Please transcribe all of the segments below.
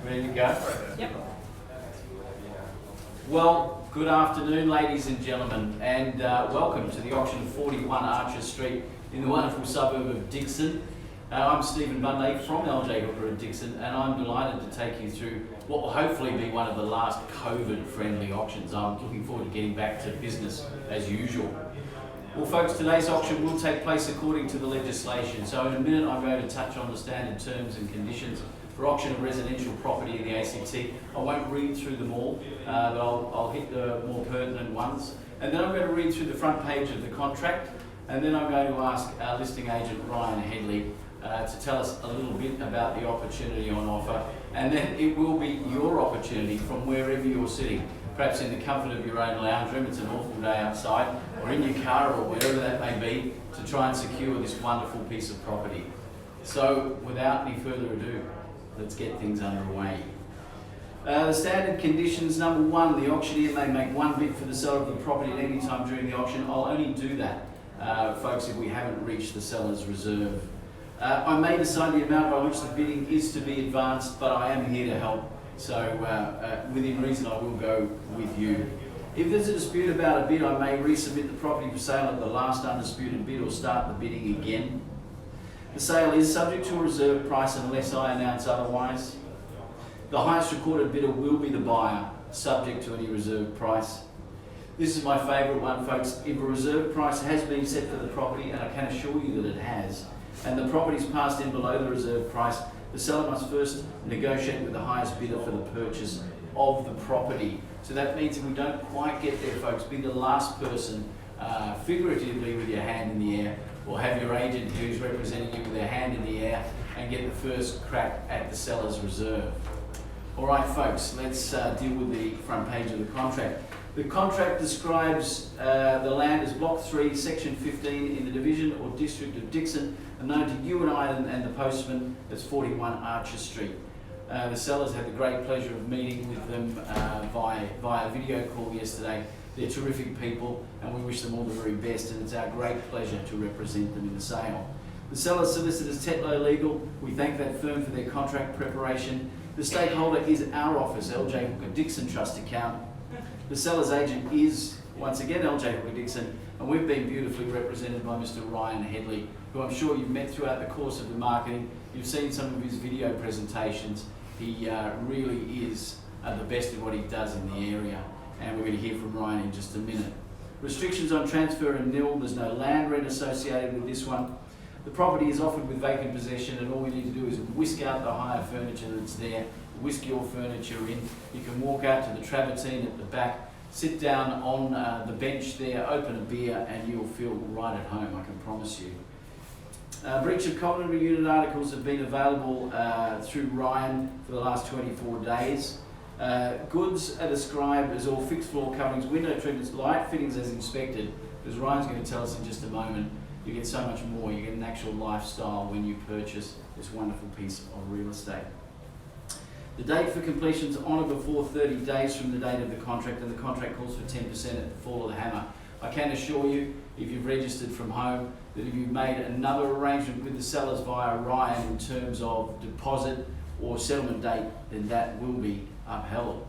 Ready to go? Yep. Well, good afternoon, ladies and gentlemen, and welcome to the auction of 41 Archer Street in the wonderful suburb of Dickson. I'm Stephen Bunday from LJ Hooker at Dickson, and I'm delighted to take you through what will hopefully be one of the last COVID-friendly auctions. I'm looking forward to getting back to business as usual. Well, folks, today's auction will take place according to the legislation. So in a minute, I'm going to touch on the standard terms and conditions for auction of residential property in the ACT. I won't read through them all, but I'll hit the more pertinent ones. And then I'm going to read through the front page of the contract, and then I'm going to ask our listing agent, Ryan Headley, to tell us a little bit about the opportunity on offer. And then it will be your opportunity from wherever you're sitting, perhaps in the comfort of your own lounge room, it's an awful day outside, or in your car or wherever that may be, to try and secure this wonderful piece of property. So without any further ado, let's get things underway. The standard conditions: number one, the auctioneer may make one bid for the seller of the property at any time during the auction. I'll only do that, folks, if we haven't reached the seller's reserve. I may decide the amount by which the bidding is to be advanced, but I am here to help. So within reason, I will go with you. If there's a dispute about a bid, I may resubmit the property for sale at the last undisputed bid or start the bidding again. The sale is subject to a reserve price unless I announce otherwise. The highest recorded bidder will be the buyer, subject to any reserve price. This is my favourite one, folks. If a reserve price has been set for the property, and I can assure you that it has, and the property's passed in below the reserve price, the seller must first negotiate with the highest bidder for the purchase of the property. So that means if we don't quite get there, folks, be the last person, figuratively with your hand in the air, or have your agent who's representing you with their hand in the air and get the first crack at the seller's reserve. All right, folks, let's deal with the front page of the contract. The contract describes the land as Block 3, Section 15 in the Division or District of Dickson, and known to you and I and the postman as 41 Archer Street. The sellers had the great pleasure of meeting with them via video call yesterday. They're terrific people, and we wish them all the very best, and it's our great pleasure to represent them in the sale. The seller's solicitors, Tetlow Legal, we thank that firm for their contract preparation. The stakeholder is our office, LJ Hooker Dickson Trust Account. The seller's agent is, once again, LJ Hooker Dickson, and we've been beautifully represented by Mr. Ryan Headley, who I'm sure you've met throughout the course of the marketing. You've seen some of his video presentations. He really is the best at what he does in the area, and we're going to hear from Ryan in just a minute. Restrictions on transfer are nil. There's no land rent associated with this one. The property is offered with vacant possession, and all we need to do is whisk out the hire furniture that's there, whisk your furniture in. You can walk out to the travertine at the back, sit down on the bench there, open a beer, and you'll feel right at home, I can promise you. Breach of covenant unit articles have been available through Ryan for the last 24 days. Goods are described as all fixed floor coverings, window treatments, light fittings as inspected. As Ryan's going to tell us in just a moment, you get so much more. You get an actual lifestyle when you purchase this wonderful piece of real estate. The date for completion is on or before 30 days from the date of the contract, and the contract calls for 10% at the fall of the hammer. I can assure you, if you've registered from home, that if you've made another arrangement with the sellers via Ryan in terms of deposit or settlement date, then that will be upheld.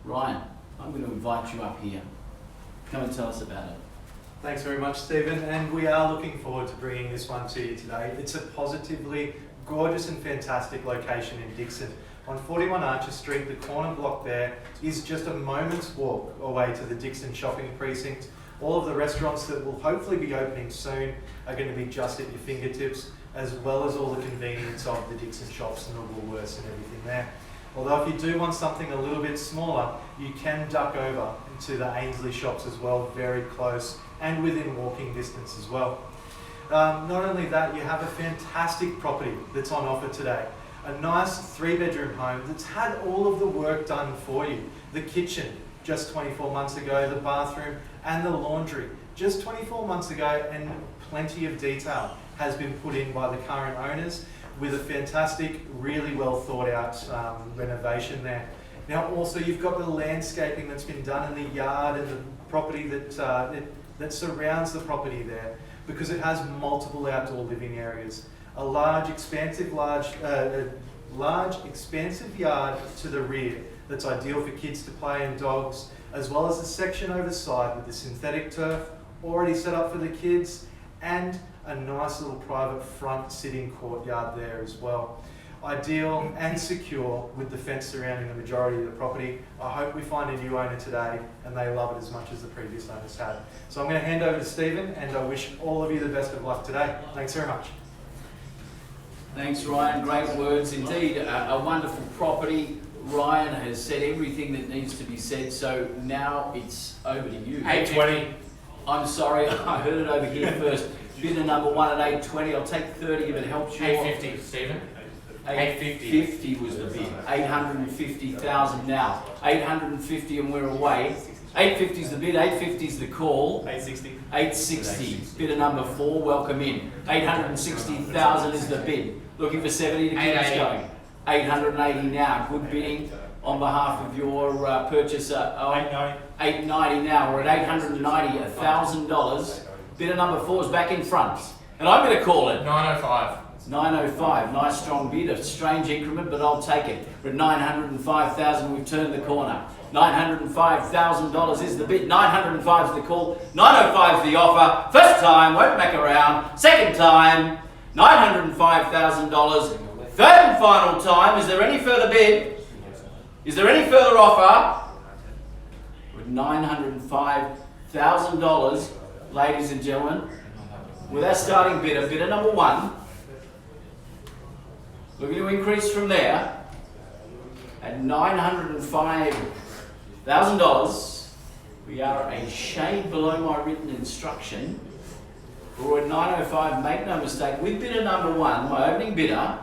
Ryan, I'm going to invite you up here. Come and tell us about it. Thanks very much, Stephen, and we are looking forward to bringing this one to you today. It's a positively gorgeous and fantastic location in Dickson. On 41 Archer Street, the corner block there is just a moment's walk away to the Dickson shopping precinct. All of the restaurants that will hopefully be opening soon are going to be just at your fingertips, as well as all the convenience of the Dickson shops and the Woolworths and everything there. Although if you do want something a little bit smaller, you can duck over to the Ainsley shops as well, very close and within walking distance as well. Not only that, you have a fantastic property that's on offer today. A nice 3-bedroom home that's had all of the work done for you. The kitchen, just 24 months ago, the bathroom and the laundry, just 24 months ago, and plenty of detail has been put in by the current owners with a fantastic, really well thought out renovation there. Now also you've got the landscaping that's been done in the yard and the property that surrounds the property there, because it has multiple outdoor living areas. A large, expansive, large, expansive yard to the rear that's ideal for kids to play and dogs, as well as a section over the side with the synthetic turf already set up for the kids, and a nice little private front sitting courtyard there as well. Ideal and secure with the fence surrounding the majority of the property. I hope we find a new owner today and they love it as much as the previous owners had. So I'm going to hand over to Stephen, and I wish all of you the best of luck today. Thanks very much. Thanks, Ryan. Great words indeed. A wonderful property. Ryan has said everything that needs to be said, so now it's over to you. 820. I'm sorry, I heard it over here first. Bidder number 1 at 820. I'll take 30 if it helps you. 850, Stephen. 850 was the bid. 850,000 now. 850 and we're away. 850 is the bid, 850 is the call. 860. 860. Bidder number 4, welcome in. 860,000 is the bid. Looking for 70 to keep us going. 880 now. Good bidding on behalf of your purchaser. 890 now. We're at 890, $1,000. Bidder number 4 is back in front. And I'm going to call it 905. 905. Nice strong bid. A strange increment, but I'll take it. We're at 905,000. We've turned the corner. $905,000 is the bid. 905 is the call. 905 is the offer. First time, won't back around. Second time, $905,000. Third and final time. Is there any further bid? Is there any further offer? With $905,000, ladies and gentlemen, with our starting bidder, bidder number 1, looking to increase from there at $905,000. We are a shade below my written instruction. We're at 905, make no mistake, with bidder number 1, my opening bidder.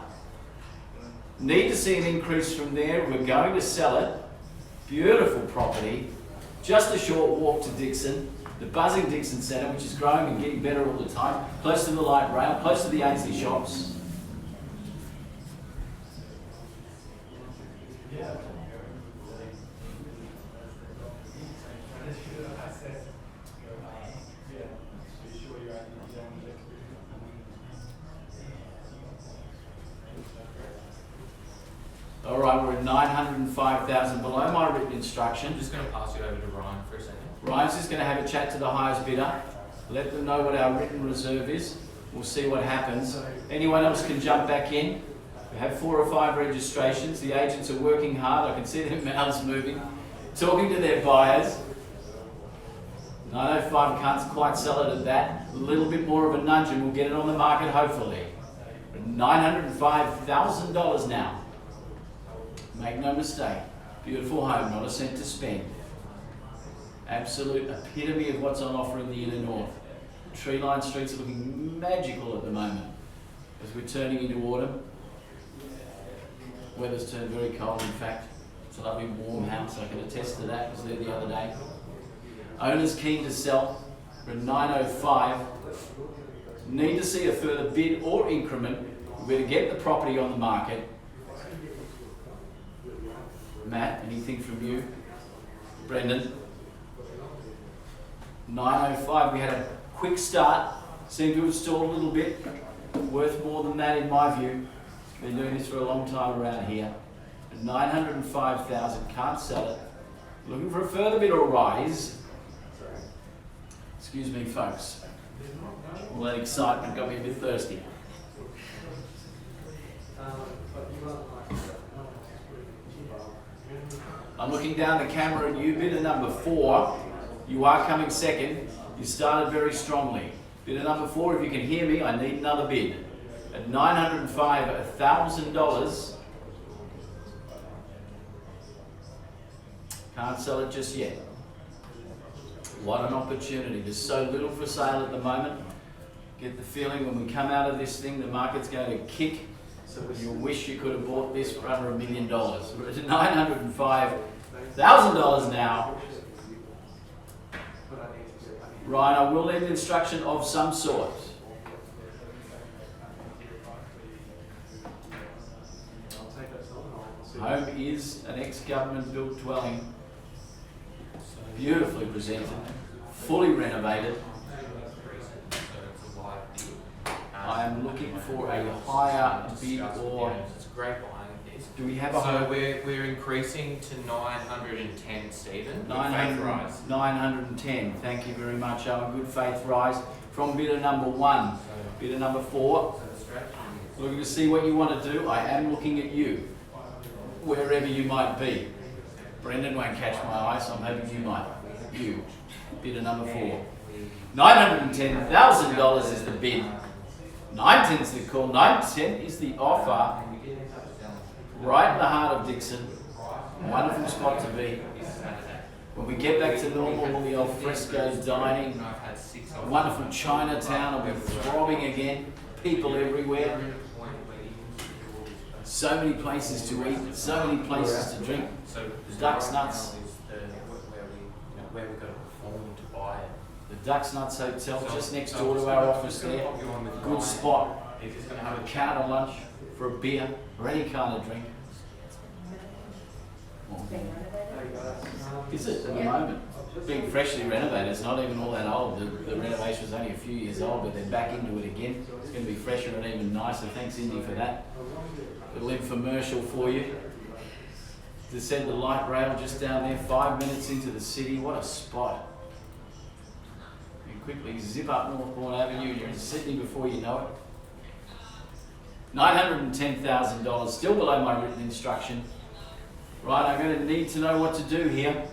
Need to see an increase from there. We're going to sell it. Beautiful property. Just a short walk to Dickson, the buzzing Dickson Centre, which is growing and getting better all the time. Close to the light rail, close to the Ainsley shops. All right, we're at 905,000 below my written instruction. I'm just going to pass you over to Ryan for a second. Ryan's just going to have a chat to the highest bidder, let them know what our written reserve is. We'll see what happens. Anyone else can jump back in. We have 4 or 5 registrations. The agents are working hard. I can see their mouths moving, talking to their buyers. 905 can't quite sell it at that. A little bit more of a nudge and we'll get it on the market hopefully. $905,000 now. Make no mistake, beautiful home, not a cent to spend. Absolute epitome of what's on offer in the inner north. Tree-lined streets are looking magical at the moment as we're turning into autumn. Weather's turned very cold, in fact. It's a lovely warm house, I can attest to that. I was there the other day. Owners keen to sell. We're at 905. Need to see a further bid or increment. We're to get the property on the market. Matt, anything from you? Brendan? 905, we had a quick start. Seemed to have stalled a little bit. Worth more than that in my view. Been doing this for a long time around here. 905,000, can't sell it. Looking for a further bid or rise. Excuse me, folks. All that excitement got me a bit thirsty. I'm looking down the camera at you, bidder number 4. You are coming second. You started very strongly. Bidder number 4, if you can hear me, I need another bid. At $905,000. Can't sell it just yet. What an opportunity. There's so little for sale at the moment. Get the feeling when we come out of this thing, the market's going to kick. So you wish you could have bought this for under $1 million. We're at $905,000 now. Ryan, I will need an instruction of some sort. Home is an ex-government built dwelling. Beautifully presented, fully renovated. I am looking for a higher bid or Do we have a So we're increasing to 910, Stephen. Good faith 900, rise. 910? Thank you very much, Owen. Good faith rise from bidder number 1. Bidder number 4. Looking to see what you want to do. I am looking at you, wherever you might be. Brendan won't catch my eye, so I'm hoping you might. You, bidder number 4. $910,000 is the bid. 910 is the call. 910 is the offer. Right in the heart of Dickson. Wonderful spot to be. When we get back to normal, all the al fresco dining, wonderful Chinatown will be throbbing again. People everywhere. So many places to eat, so many places to drink. So The Duck's Nuts. where we got to perform to buy it. The Duck's Nuts Hotel, just next door to our office there. Good spot. If you're going to have a counter lunch for a beer or any kind of drink. Is it at the moment? Being freshly renovated, it's not even all that old. The renovation was only a few years old, but they're back into it again. It's going to be fresher and even nicer. Thanks, Indy, for that. Little infomercial for you. Descend the light rail just down there, 5 minutes into the city. What a spot. You quickly zip up Northbourne Avenue and you're in Sydney before you know it. $910,000, still below my written instruction. Right, I'm going to need to know what to do here.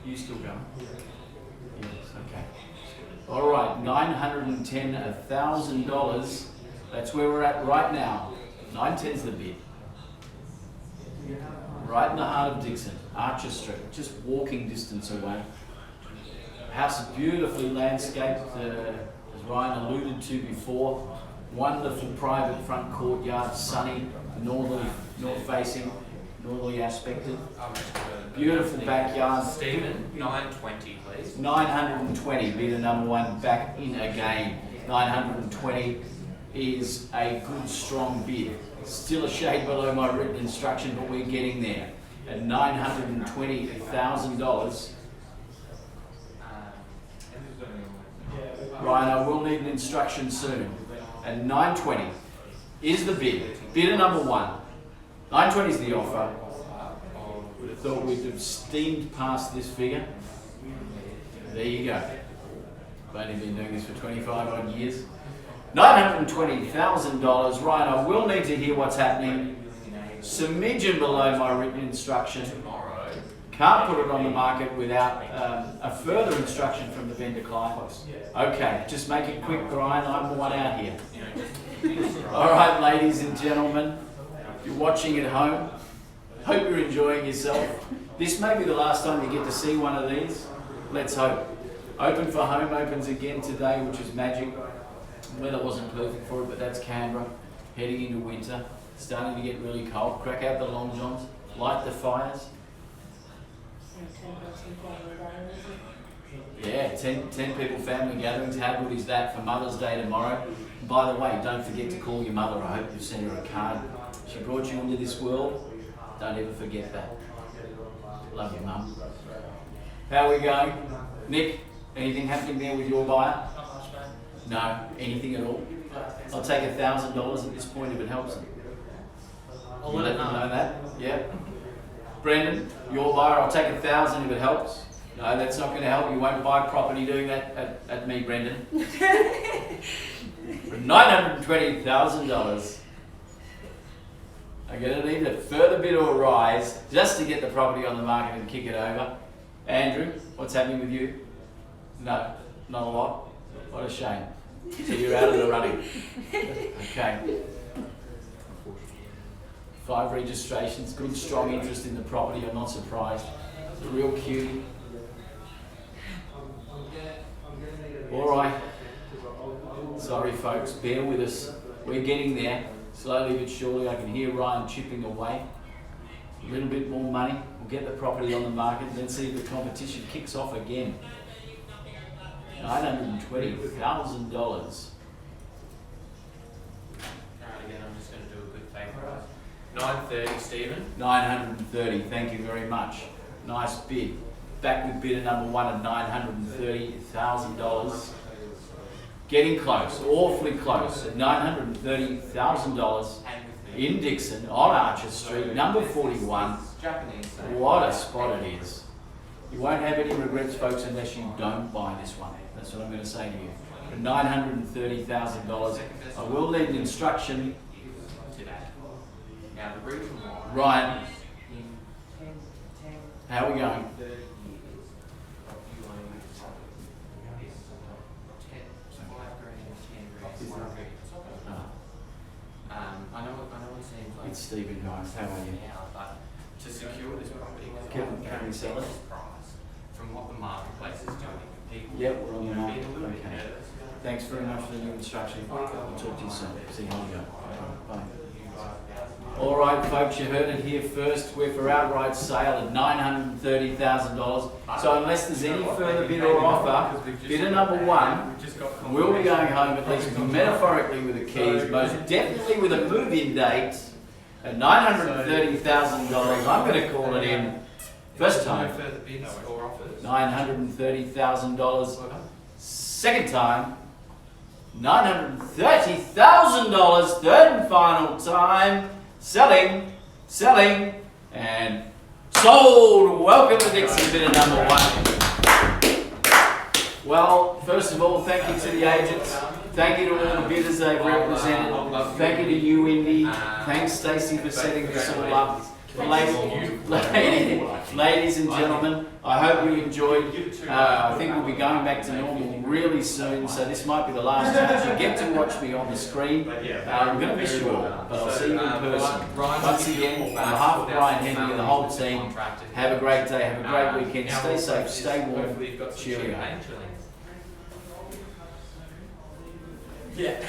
You still going? Yes, okay. All right, $910,000. That's where we're at right now. 910's the bid. Right in the heart of Dickson, Archer Street, just walking distance away. House is beautifully landscaped, as Ryan alluded to before. Wonderful private front courtyard, sunny, north facing, northerly aspected. Beautiful backyard. Stephen, 920, please. 920, bidder number 1 back in again. 920 is a good strong bid. Still a shade below my written instruction, but we're getting there. At $920,000. Ryan, I will need an instruction soon. At 920 is the bid. Bidder number 1. 920 is the offer. Would have thought we'd have steamed past this figure. There you go. I've only been doing this for 25 odd years. $920,000. Ryan, I will need to hear what's happening. Smidgen below my written instruction. Can't put it on the market without a further instruction from the vendor client. Okay, just make it quick, Ryan. I'm the one out here. All right, ladies and gentlemen, if you're watching at home, hope you're enjoying yourself. This may be the last time you get to see one of these. Let's hope. Open for Home opens again today, which is magic. Weather wasn't perfect for it, but that's Canberra. Heading into winter, starting to get really cold. Crack out the long johns, light the fires. Yeah, 10 people family gatherings. How good is that for Mother's Day tomorrow? And by the way, don't forget to call your mother. I hope you've sent her a card. She brought you into this world. Don't ever forget that. Love you, Mum. How are we going? Nick, anything happening there with your buyer? No, anything at all? I'll take $1,000 at this point if it helps. I'll let it know. That? Yeah. Brendan, your buyer, I'll take $1,000 if it helps. No, that's not going to help. You won't buy property doing that at me, Brendan. For $920,000. I'm going to need a further bid or rise just to get the property on the market and kick it over. Andrew, what's happening with you? No, not a lot. What a shame. So you're out of the running. Okay. 5 registrations, good strong interest in the property, I'm not surprised. It's a real cutie. Alright. Sorry folks, bear with us. We're getting there. Slowly but surely, I can hear Ryan chipping away. A little bit more money, we'll get the property on the market and then see if the competition kicks off again. $920,000. Alright, again, I'm just going to do a good favour. 930, Stephen. 930, thank you very much. Nice bid. Back with bidder number 1 at $930,000. getting close, awfully close, at $930,000 in Dickson on Archer Street, number 41. What a spot it is. You won't have any regrets, folks, unless you don't buy this one. That's what I'm going to say to you. For $930,000, I will leave an instruction. Now the region line. Ryan, how are we going? I know it seems like It's Stephen, guys. How are you? now, but to secure this property, Can we sell it? price from what the marketplace is doing, people Yep, we're on the you know, market. being a little bit Okay. nervous. Thanks very much for the new instruction. I'll talk to you soon. See how you go. Bye. All right, folks, you heard it here first. We're for outright sale at $930,000. So unless there's any further bid or offer, bidder number one will be going home, at least metaphorically, with the keys, most definitely with a move-in date at $930,000. I'm going to call it in. First time, No further bids or offers. $930,000. Second time, $930,000. Third and final time. Selling, and sold. Welcome to Dickson, bidder number one. Well, first of all, thank you to the agents. Thank you to all the bidders they've represented. Thank you to you, Indy. Thanks, Stacey, for setting this all up. Ladies and gentlemen, I hope you enjoyed. I think we'll be going back to normal really soon, so this might be the last chance you get to watch me on the screen. I'm going to miss you all, but I'll see you in person. Once again, on behalf of Brian Henry and the whole team, have a great day, have a great weekend, stay safe, stay warm, cheerio. Yeah.